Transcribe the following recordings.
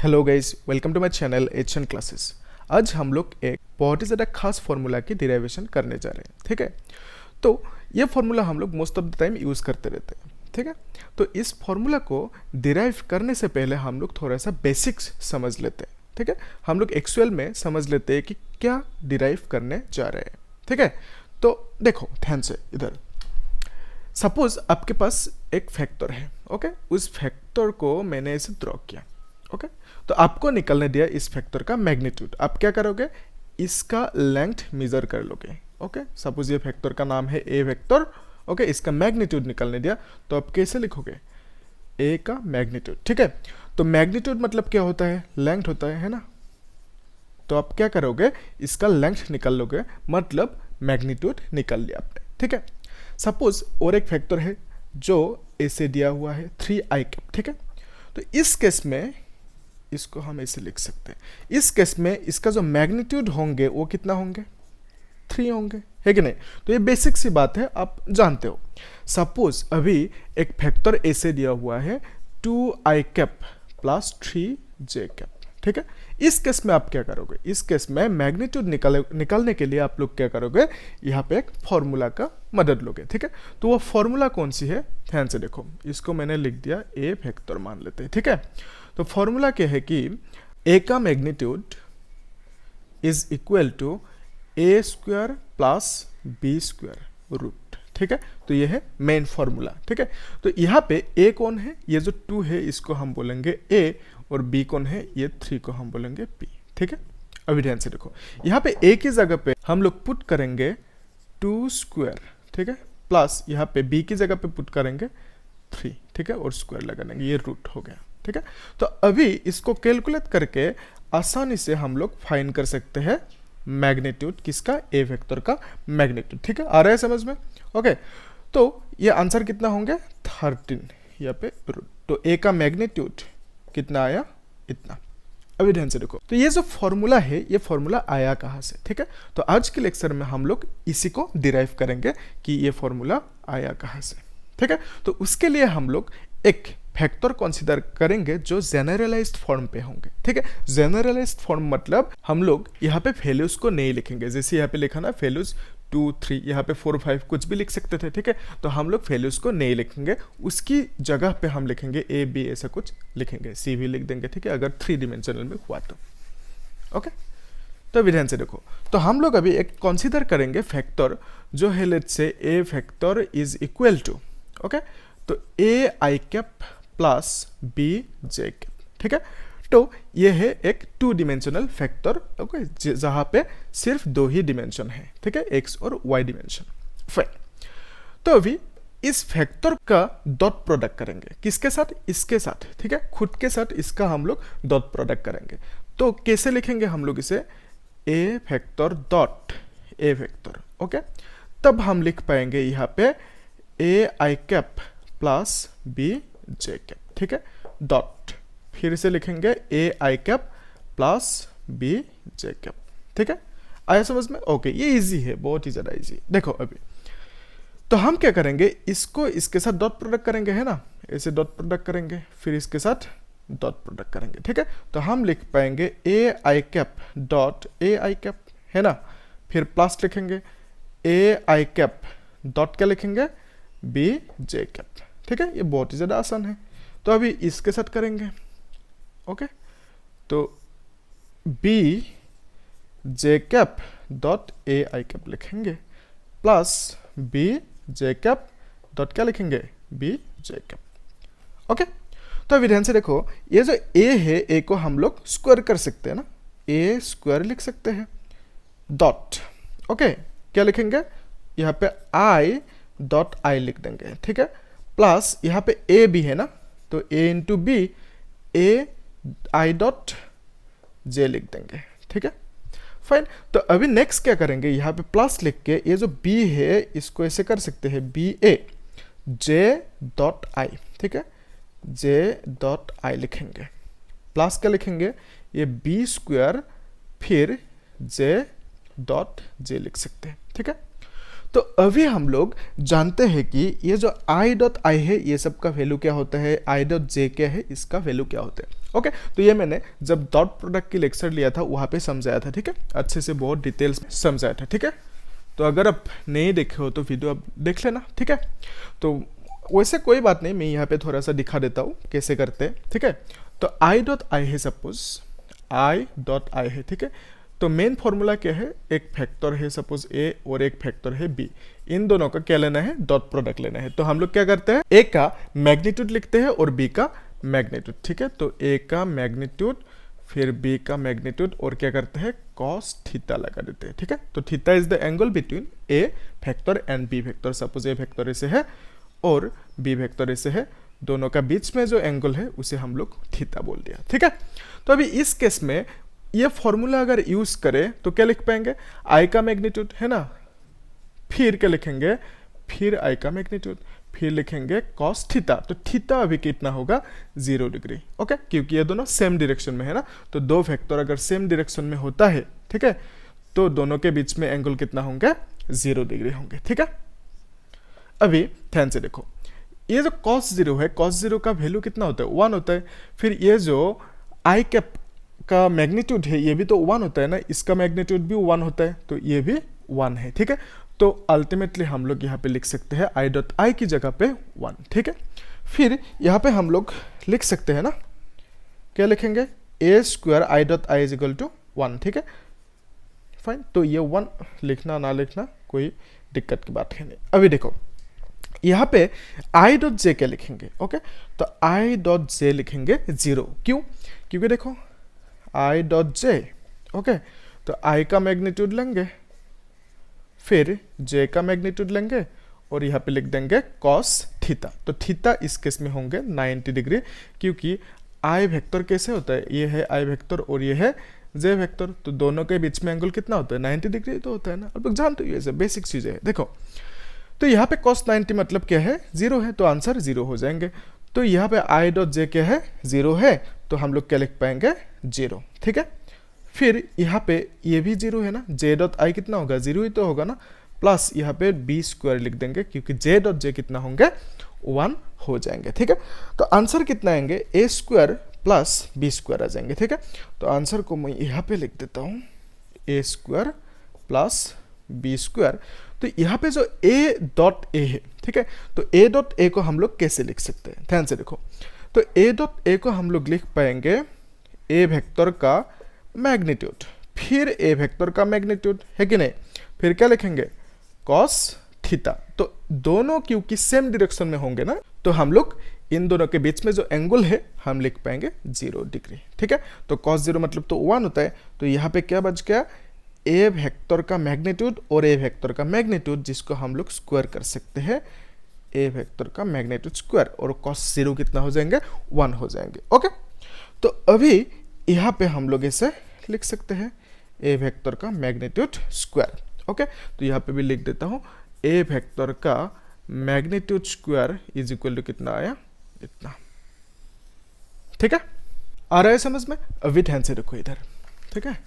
Hello guys, welcome to my channel HN classes. आज हम लोग एक बहुत ही ज़्यादा खास फार्मूला की डिराइवेशन करने जा रहे हैं। ठीक है, तो ये फार्मूला हम लोग most of the time use करते रहते हैं। ठीक है, तो इस फार्मूला को डिराइव करने से पहले हम लोग थोड़ा सा बेसिक्स समझ लेते हैं। ठीक है, हम लोग एक्चुअल में समझ लेते हैं कि क्या डिराइव करने जा रहे हैं। ठीक है, तो देखो ध्यान से इधर। सपोज आपके पास एक फैक्टर है। ओके, उस फैक्टर को मैंने इसे ड्रॉ किया। ओके, तो आपको निकलने दिया इस फैक्टर का मैग्नीट्यूड। आप क्या करोगे, इसका लेंथ मेजर कर लोगे। ओके, सपोज ये फैक्टर का नाम है ए फैक्टर। ओके, इसका मैग्नीट्यूड निकलने दिया, तो आप कैसे लिखोगे, ए का मैग्नीट्यूड। ठीक है, तो मैग्नीट्यूड मतलब क्या होता है, लेंथ होता है ना। तो आप क्या करोगे, इसका लेंथ निकाल लोगे, मतलब मैग्नीट्यूड निकाल लिया आपने। ठीक है, सपोज और एक फैक्टर है जो ऐसे दिया हुआ है 3i कैप। ठीक है, तो इस केस में इसको हम ऐसे लिख सकते हैं। इस केस में इसका जो मैग्नीट्यूड होंगे वो कितना होंगे, 3 होंगे, है कि नहीं। तो ये बेसिक सी बात है, आप जानते हो। सपोज अभी एक फैक्टर ऐसे दिया हुआ है 2i cap plus 3j cap. ठीक है, इस केस में आप क्या करोगे, इस केस में मैग्नीट्यूड निकालने के लिए आप लोग क्या करोगे, यहाँ पे एक फॉर्मूला का मदद लोगे। ठीक है, तो वो फॉर्मूला कौन सी है, ध्यान से देखो। इसको मैंने लिख दिया ए फैक्टर मान लेते हैं। ठीक है, तो फॉर्मूला क्या है कि ए का magnitude is equal to A square plus B square root. ठीक है, तो ये है मेन फॉर्मूला। ठीक है, तो यहाँ पे ए कौन है, ये जो 2 है इसको हम बोलेंगे ए, और बी कौन है, ये 3 को हम बोलेंगे बी। ठीक है, अभी ध्यान से देखो, यहाँ पे ए की जगह पे हम लोग पुट करेंगे 2 स्क्वायर। ठीक है, प्लस यहाँ पे बी की जगह पे पुट करेंगे 3। ठीक है, और स्क्वायर लगा देंगे, ये रूट हो गया। ठीक है, तो अभी इसको कैलकुलेट करके आसानी से हम लोग फाइंड कर सकते हैं मैग्नीट्यूड किसका, ए वेक्टर का मैग्नीट्यूड। ठीक है, आ रहा है समझ में। ओके, तो ये आंसर कितना होंगे 13 यहाँ पे रूट। तो ए का मैग्नीट्यूड कितना आया, इतना। अभी ध्यान से देखो, तो ये जो फॉर्मूला है ये फॉर्मूला आया कहाँ से। ठीक है, तो आज के लेक्चर में हम लोग इसी को डिराइव करेंगे कि ये फॉर्मूला आया कहाँ से। ठीक है, तो उसके लिए हम लोग एक फैक्टर कंसीडर करेंगे जो जेनरलाइज्ड फॉर्म पे होंगे। ठीक है, जेनरलाइज्ड फॉर्म मतलब हम लोग यहाँ पे वैल्यूज को नहीं लिखेंगे, जैसे यहाँ पे लिखा ना वैल्यूज 2 3, यहाँ पे 4 5 कुछ भी लिख सकते थे। ठीक है, तो हम लोग वैल्यूज को नहीं लिखेंगे, उसकी जगह पे हम लिखेंगे ए बी, ऐसा कुछ लिखेंगे, सी भी लिख देंगे। ठीक है, अगर 3 डिमेंशनल में हुआ तो। ओके, तो अभी ध्यान से देखो, तो हम लोग अभी एक कंसीडर करेंगे फैक्टर जो है, let's say a factor is equal to, okay, तो a i cap plus b j cap. ठीक है, तो ये है एक 2 डिमेंशनल फैक्टर। ओके, जहां पे सिर्फ 2 ही डिमेंशन है। ठीक है, एक्स और वाई डिमेंशन। फाइन, तो अभी इस फैक्टर का डॉट प्रोडक्ट करेंगे, किसके साथ, इसके साथ। ठीक है, खुद के साथ इसका हम लोग डॉट प्रोडक्ट करेंगे। तो कैसे लिखेंगे हम लोग इसे, a factor dot a factor. Okay, तब हम लिख पाएंगे यहाँ पे a i cap plus b j cap. ठीक है, डॉट फिर से लिखेंगे a i cap plus b j cap. ठीक है, आया समझ में। ओके, ये इजी है, बहुत ही ज्यादा इजी। देखो अभी तो हम क्या करेंगे, इसको इसके साथ डॉट प्रोडक्ट करेंगे, है ना, ऐसे डॉट प्रोडक्ट करेंगे, फिर इसके साथ डॉट प्रोडक्ट करेंगे। ठीक है, तो हम लिख पाएंगे a i cap dot a i cap, है ना, फिर प्लस लिखेंगे ए आई कैप डॉट क्या लिखेंगे, बी जे कैप। ठीक है, ये बहुत ही ज़्यादा आसान है। तो अभी इसके साथ करेंगे। ओके, तो b j cap dot a i cap लिखेंगे, plus b j cap dot क्या लिखेंगे, बी जे कैप। ओके, तो अभी ध्यान से देखो, ये जो ए है, ए को हम लोग स्क्वायर कर सकते हैं ना, ए स्क्वायर लिख सकते हैं, डॉट ओके क्या लिखेंगे, यहाँ पे आई डॉट आई लिख देंगे। ठीक है, प्लस यहाँ पे ए भी है ना, तो a into b, a i dot j लिख देंगे। ठीक है, फाइन। तो अभी नेक्स्ट क्या करेंगे, यहाँ पे प्लस लिख के ये जो बी है इसको ऐसे कर सकते हैं, B A J dot I. ठीक है, जे डॉट आई लिखेंगे, प्लस क्या लिखेंगे, ये बी स्क्वायर फिर जे डॉट जे लिख सकते हैं। ठीक है, तो अभी हम लोग जानते हैं कि ये जो आई डॉट आई है ये सब का वैल्यू क्या होता है, आई डॉट जे क्या है इसका वैल्यू क्या होता है। ओके, तो ये मैंने जब डॉट प्रोडक्ट की लेक्चर लिया था वहाँ पे समझाया था, ठीक है, अच्छे से बहुत डिटेल्स में समझाया था, ठीक है। तो अगर आप नहीं देखे हो तो वीडियो आप देख लेना, ठीक है। तो वैसे कोई बात नहीं, मैं यहाँ पे थोड़ा सा दिखा देता हूँ कैसे करते हैं, ठीक है। तो आई डॉट आई है, सपोज आई डॉट आई है, ठीक है। तो मेन फॉर्मूला क्या है, एक फैक्टर है सपोज ए और एक फैक्टर है बी, इन दोनों का क्या लेना है, डॉट प्रोडक्ट लेना है। तो हम लोग क्या करते हैं, ए का मैग्नीट्यूड लिखते हैं और बी का मैग्नीट्यूड, ठीक है। तो ए का मैग्नीट्यूड फिर बी का मैग्नीट्यूड और क्या करते हैं, कॉस थीटा लगा देते हैं, ठीक है। तो theta is the angle between A vector and B vector. Suppose A vector ऐसे है और बी फैक्टर ऐसे है, दोनों का बीच में जो एंगल है उसे हम लोग थीटा बोल दिया, ठीक है। तो अभी इस केस में ये फॉर्मूला अगर यूज करें तो क्या लिख पाएंगे, आई का मैग्नीट्यूड है ना, फिर क्या लिखेंगे, फिर आई का मैग्नीट्यूड, फिर लिखेंगे कॉस थीटा। तो थीटा अभी कितना होगा, 0 डिग्री, ओके, क्योंकि ये दोनों सेम डायरेक्शन में है ना। तो दो फैक्टर अगर सेम डायरेक्शन में होता है, ठीक है, तो दोनों के बीच में एंगल कितना होंगे, 0 डिग्री होंगे, ठीक है। अभी ध्यान से देखो, ये जो cos 0 है, cos 0 का वैल्यू कितना होता है, 1 होता है। फिर ये जो आई कैप का मैग्नीट्यूड है ये भी तो 1 होता है ना, इसका मैग्नीट्यूड भी 1 होता है, तो ये भी 1 है, ठीक है। तो अल्टीमेटली हम लोग यहाँ पे लिख सकते हैं आई डॉट आई की जगह पे 1, ठीक है। फिर यहाँ पे हम लोग लिख सकते हैं ना, क्या लिखेंगे, a square i dot i is equal to 1, ठीक है, फाइन। तो ये 1 लिखना ना लिखना कोई दिक्कत की बात है नहीं। अभी देखो यहाँ पे आई डॉट जे क्या लिखेंगे, ओके, तो आई डॉट जे लिखेंगे 0, क्यों, क्योंकि देखो आई डॉट जे, ओके, तो आई का मैग्नीट्यूड लेंगे फिर जे का मैग्नीट्यूड लेंगे और यहाँ पे लिख देंगे कॉस थीटा। तो थीटा इस केस में होंगे 90 डिग्री, क्योंकि आई वेक्टर कैसे होता है, ये है आई वेक्टर और ये है जे वेक्टर, तो दोनों के बीच में एंगल कितना होता है, 90 डिग्री तो होता है ना। अब लोग जानते हो ये सब बेसिक चीजें है। देखो तो यहाँ पे cos 90 मतलब क्या है, 0 है, तो आंसर 0 हो जाएंगे। तो यहाँ पे आई डॉट जे क्या है, 0 है, तो हम लोग क्या लिख पाएंगे, 0, ठीक है। फिर यहाँ पे ये भी 0 है ना, जे डॉट आई कितना होगा, 0 ही तो होगा ना, प्लस यहाँ पे बी स्क्वायर लिख देंगे क्योंकि जे डॉट जे कितना होंगे, 1 हो जाएंगे, ठीक है। तो आंसर कितना आएंगे, ए स्क्वायर प्लस बी स्क्वायर आ जाएंगे, ठीक है। तो आंसर को मैं यहाँ पे लिख देता हूँ, ए स्क्वायर प्लस बी स्क्वायर। तो यहाँ पे जो ए डॉट ए है, ठीक है, तो ए डॉट ए को हम लोग कैसे लिख सकते हैं, ध्यान से देखो। तो ए डॉट ए को हम लोग लिख पाएंगे ए वेक्टर का मैग्नीट्यूड फिर ए वेक्टर का मैग्नीट्यूड, है कि नहीं, फिर क्या लिखेंगे, कॉस थीटा। तो दोनों क्योंकि सेम डायरेक्शन में होंगे ना, तो हम लोग इन दोनों के बीच में जो एंगल है हम लिख पाएंगे 0 डिग्री, ठीक है। तो cos 0 मतलब तो 1 होता है, तो यहाँ पे क्या बच गया, ए वेक्टर का मैग्नीट्यूड और ए वेक्टर का मैग्नीट्यूड, जिसको हम लोग स्क्वायर कर सकते हैं, ए वेक्टर का मैग्नीट्यूड स्क्वायर, और cos 0 कितना हो जाएंगे, 1 हो जाएंगे, ओके। तो अभी यहाँ पे हम लोग इसे लिख सकते हैं ए वेक्टर का मैग्नीट्यूड स्क्वायर, ओके। तो यहाँ पे भी लिख देता हूँ ए वेक्टर का magnitude square is equal to कितना आया, इतना, ठीक है। आ रहा है समझ में। अभी ध्यान से देखो इधर, ठीक है।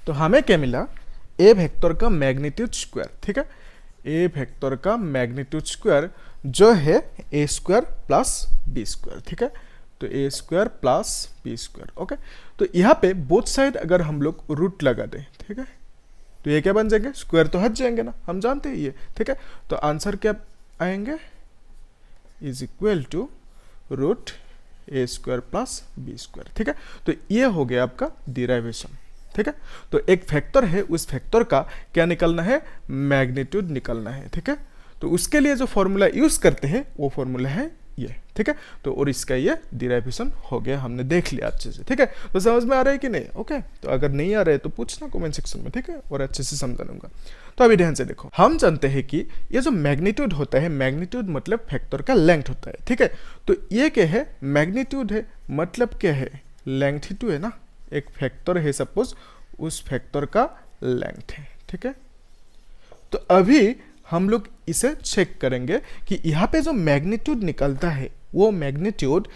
तो हमें क्या मिला, ए वेक्टर का मैग्नीट्यूड स्क्वायर, ठीक है, ए वेक्टर का मैग्नीट्यूड स्क्वायर जो है a square plus B square, ठीक है। तो a square plus B square, okay. तो यहाँ पे बोथ साइड अगर हम लोग रूट लगा दें, ठीक है, तो ये क्या बन जाएंगे, स्क्वायर तो हट जाएंगे ना, हम जानते हैं ये, ठीक है। तो आंसर क्या आएंगे, is equal to root A square plus B square, ठीक है। तो ये हो गया आपका डिराइवेशन, ठीक है। तो एक फैक्टर है, उस फैक्टर का क्या निकलना है, मैग्नीट्यूड निकलना है, ठीक है। तो उसके लिए जो फॉर्मूला यूज करते हैं वो फॉर्मूला है ये, ठीक है। तो और इसका ये डिराइवेशन हो गया, हमने देख लिया अच्छे से, ठीक है। तो समझ में आ रहा है कि नहीं, ओके। तो अगर नहीं आ रहा है तो पूछना कमेंट सेक्शन में, ठीक है, और अच्छे से समझा लूंगा। तो अभी ध्यान से देखो, हम जानते हैं कि ये जो मैग्नीट्यूड होता है, मैग्नीट्यूड मतलब फैक्टर का लेंथ होता है, ठीक है। तो ये क्या है, मैग्नीट्यूड है, मतलब क्या है, लेंथ ही तो है ना, एक फैक्टर है सपोज, उस फैक्टर का लेंथ है, ठीक है। तो अभी हम लोग इसे चेक करेंगे कि यहाँ पे जो मैग्नीट्यूड निकलता है वो मैग्नीट्यूड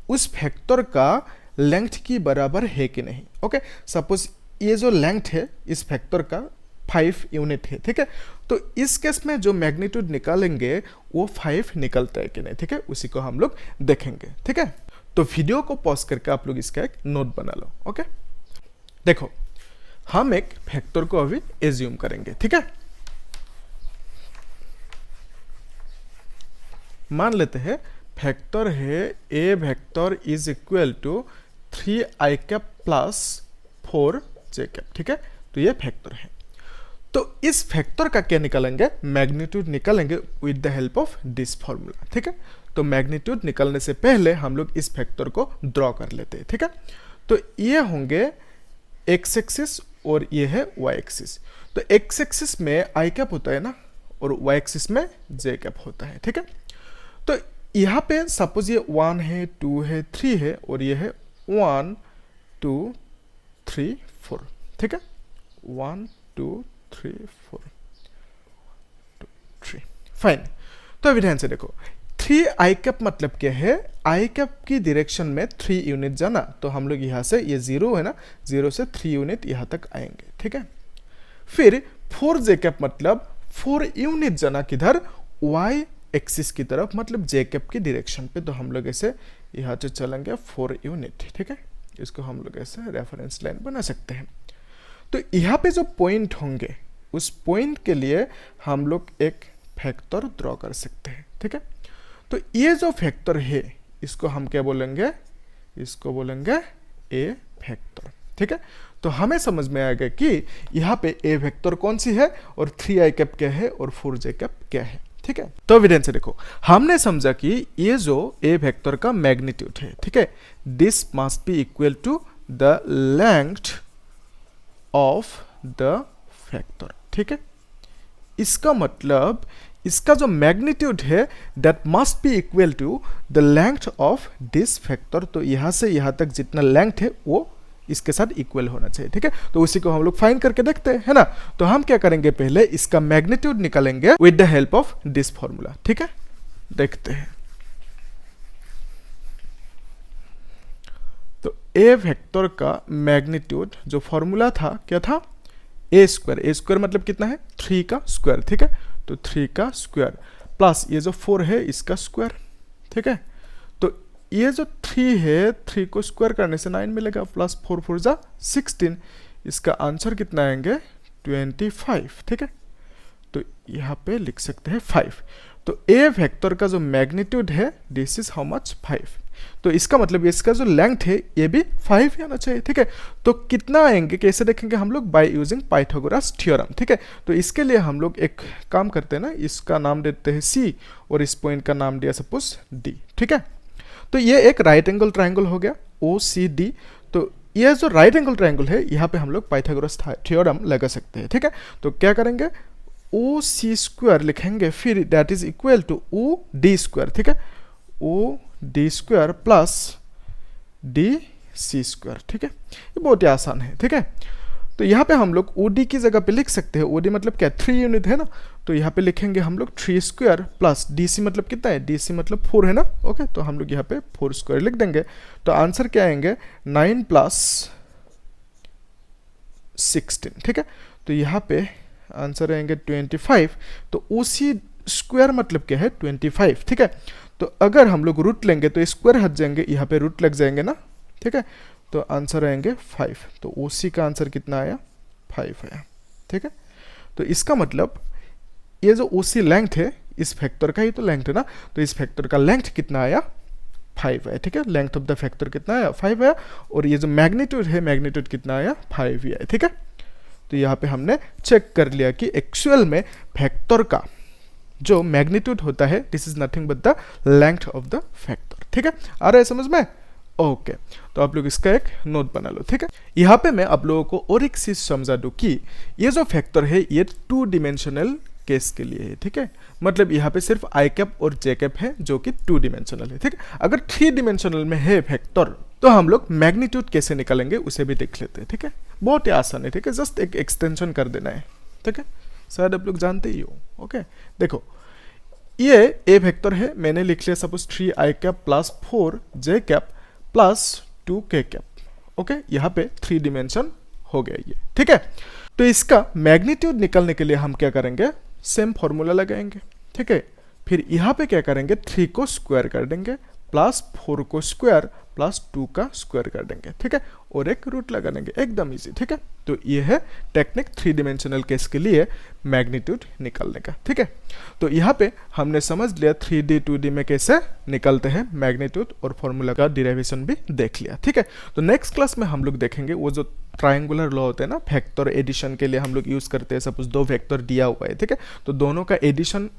उस फैक्टर का लेंथ की बराबर है कि नहीं, ओके। सपोज ये जो लेंथ है इस फैक्टर का, 5 यूनिट है, ठीक है। तो इस केस में जो मैग्नीट्यूड निकालेंगे वो 5 निकलता है कि नहीं, ठीक है, उसी को हम लोग देखेंगे, ठीक है। तो वीडियो को पॉज करके आप लोग इसका एक नोट बना लो। ओके, देखो हम एक फैक्टर को अभी एज्यूम करेंगे, ठीक है। मान लेते हैं फैक्टर है a vector is equal to 3i cap plus 4j cap, ठीक है। तो ये फैक्टर है। तो इस फैक्टर का क्या निकालेंगे, मैग्नीट्यूड निकालेंगे with the help of this formula, ठीक है। तो मैग्नीट्यूड निकालने से पहले हम लोग इस फैक्टर को ड्रॉ कर लेते हैं, ठीक है। तो ये होंगे एक्स एक्सिस और ये है वाई एक्सिस। तो एक्स एक्सिस में आई कैप होता है ना, और वाई एक्सिस में जे कैप होता है, ठीक है। तो यहाँ पे सपोज ये 1 है, 2 है, 3 है, और ये है 1 2 3 4, ठीक है। 1 2 3 4 2 3, फाइन। तो अभी ध्यान से देखो, 3 आई कैप मतलब क्या है, आई कैप की डायरेक्शन में 3 यूनिट जाना। तो हम लोग यहाँ से, ये 0 है ना, 0 से 3 यूनिट यहाँ तक आएंगे, ठीक है। फिर 4 कैप मतलब 4 यूनिट जाना किधर, वाई एक्सिस की तरफ, मतलब जे कैप की डायरेक्शन पे। तो हम लोग ऐसे यहाँ से चलेंगे 4 यूनिट, ठीक है। इसको हम लोग ऐसे रेफरेंस लाइन बना सकते हैं। तो यहाँ पे जो पॉइंट होंगे उस पॉइंट के लिए हम लोग एक फैक्टर ड्रॉ कर सकते हैं, ठीक है। तो ये जो फैक्टर है इसको हम क्या बोलेंगे, इसको बोलेंगे ए फैक्टर, ठीक है। तो हमें समझ में आ गया कि यहाँ पे ए वेक्टर कौन सी है और 3i कैप क्या है और 4j कैप क्या है, ठीक है। तो एविडेंस से देखो, हमने समझा कि ये जो ए वेक्टर का मैग्नीट्यूड है, ठीक है, this must be equal to the length of the vector, ठीक है। इसका मतलब इसका जो मैग्नीट्यूड है that must be equal to the length of this vector. तो यहाँ से यहाँ तक जितना लेंथ है वो इसके साथ इक्वल होना चाहिए, ठीक है। तो उसी को हम लोग फाइंड करके देखते हैं, है ना। तो हम क्या करेंगे, पहले इसका मैग्नीट्यूड निकालेंगे with the help of this formula, ठीक है। देखते हैं। तो ए वेक्टर का मैग्नीट्यूड जो फॉर्मूला था क्या था, ए स्क्वायर। ए स्क्वायर मतलब कितना है, 3 का स्क्वायर, ठीक है। तो 3 का स्क्वायर प्लस ये जो 4 है इसका स्क्वायर, ठीक है। तो ये जो 3 है, 3 को स्क्वायर करने से 9 मिलेगा, प्लस 4 4 जा 16। इसका आंसर कितना आएंगे, 25, ठीक है। तो यहाँ पे लिख सकते हैं 5। तो ए वेक्टर का जो मैग्नीट्यूड है दिस इज हाउ मच, 5। तो इसका मतलब इसका जो लेंथ है ये भी 5 आना चाहिए, ठीक है। तो कितना आएंगे, कैसे देखेंगे हम लोग, बाय यूजिंग पाइथागोरस थ्योरम, ठीक है। तो इसके लिए हम लोग एक काम करते हैं ना, इसका नाम देते हैं सी और इस पॉइंट का नाम दिया सपोज डी, ठीक है। तो ये एक राइट एंगल ट्राइंगल हो गया ओ सी डी। तो ये जो राइट एंगल ट्राइंगल है यहाँ पे हम लोग पाइथागोरस थ्योरम लगा सकते हैं, ठीक है। तो क्या करेंगे, ओ सी स्क्वायर लिखेंगे, फिर that is equal to O D square, ठीक है। O D square plus D C square, ठीक है। ये बहुत ही आसान है, ठीक है। तो यहाँ पे हम लोग ओ डी की जगह पे लिख सकते हैं, ओ डी मतलब क्या, 3 यूनिट है ना। तो यहाँ पे लिखेंगे हम लोग 3 स्क्वायर प्लस डी सी मतलब कितना है, डी सी मतलब 4 है ना। ओके, तो हम लोग यहाँ पे 4 स्क्वायर लिख देंगे। तो आंसर क्या आएंगे, 9 प्लस 16, ठीक है। तो यहाँ पे आंसर आएंगे 25। तो ओ सी स्क्वायर मतलब क्या है, 25, ठीक है। तो अगर हम लोग रूट लेंगे तो स्क्वायर हट जाएंगे, यहाँ पे रूट लग जाएंगे ना, ठीक है। तो आंसर आएंगे 5। तो ओ सी का आंसर कितना आया, 5 आया, ठीक है। तो इसका मतलब ये जो ओ सी लेंथ है, इस फैक्टर का ही तो लेंथ है ना, तो इस फैक्टर का लेंथ कितना आया, 5 आया, ठीक है। लेंथ ऑफ द फैक्टर कितना आया, 5 आया। और ये जो मैग्नीट्यूड है, मैग्नीट्यूड कितना आया, 5 ही आया, ठीक है। तो यहाँ पे हमने चेक कर लिया कि एक्चुअल में फैक्टर का जो मैग्नीट्यूड होता है this is nothing but the length of the vector, ठीक है। आ रहा है समझ में, ओके। तो आप लोग इसका एक नोट बना लो, ठीक है। यहाँ पे मैं आप लोगों को और एक चीज समझा दूं कि ये जो फैक्टर है ये 2 डिमेंशनल केस के लिए है, ठीक है। मतलब यहाँ पे सिर्फ आई कैप और जे कैप है जो कि 2 डिमेंशनल है, ठीक है। अगर 3 डिमेंशनल में है फैक्टर तो हम लोग मैग्नीट्यूड कैसे निकालेंगे उसे भी देख लेते हैं, ठीक है। बहुत ही आसान है, ठीक है। जस्ट एक एक्सटेंशन कर देना है, ठीक है। शायद आप लोग जानते ही हो, ओके। देखो ये ए वेक्टर है, मैंने लिख लिया suppose 3i cap plus 4j cap plus 2k cap, okay. यहाँ पे 3 डिमेंशन हो गया ये, ठीक है। तो इसका मैग्नीट्यूड निकालने के लिए हम क्या करेंगे, सेम फॉर्मूला लगाएंगे, ठीक है। फिर यहाँ पे क्या करेंगे, 3 को स्क्वायर कर देंगे प्लस 4 को स्क्वायर प्लस 2 का स्क्वायर कर देंगे, ठीक है, और एक रूट लगा देंगे, एकदम इजी, ठीक है। तो ये है टेक्निक 3 डिमेंशनल केस के लिए मैग्नीट्यूड निकालने का, ठीक है। तो यहाँ पे हमने समझ लिया 3D 2D में कैसे निकलते हैं मैग्नीट्यूड, और फॉर्मूला का डिराइवेशन भी देख लिया, ठीक है। तो नेक्स्ट क्लास में हम लोग देखेंगे वो जो ट्रायंगुलर लॉ होते हैं ना, वेक्टर एडिशन के लिए हम लोग यूज़ करते हैं। सपोज 2 वेक्टर दिया हुआ है, ठीक है, तो दोनों का एडिशन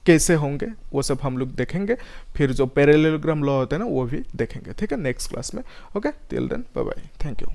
कैसे होंगे वो सब हम लोग देखेंगे। फिर जो पैरेललोग्राम लॉ होता है ना वो भी देखेंगे, ठीक है, नेक्स्ट क्लास में। Okay, till then bye bye, thank you.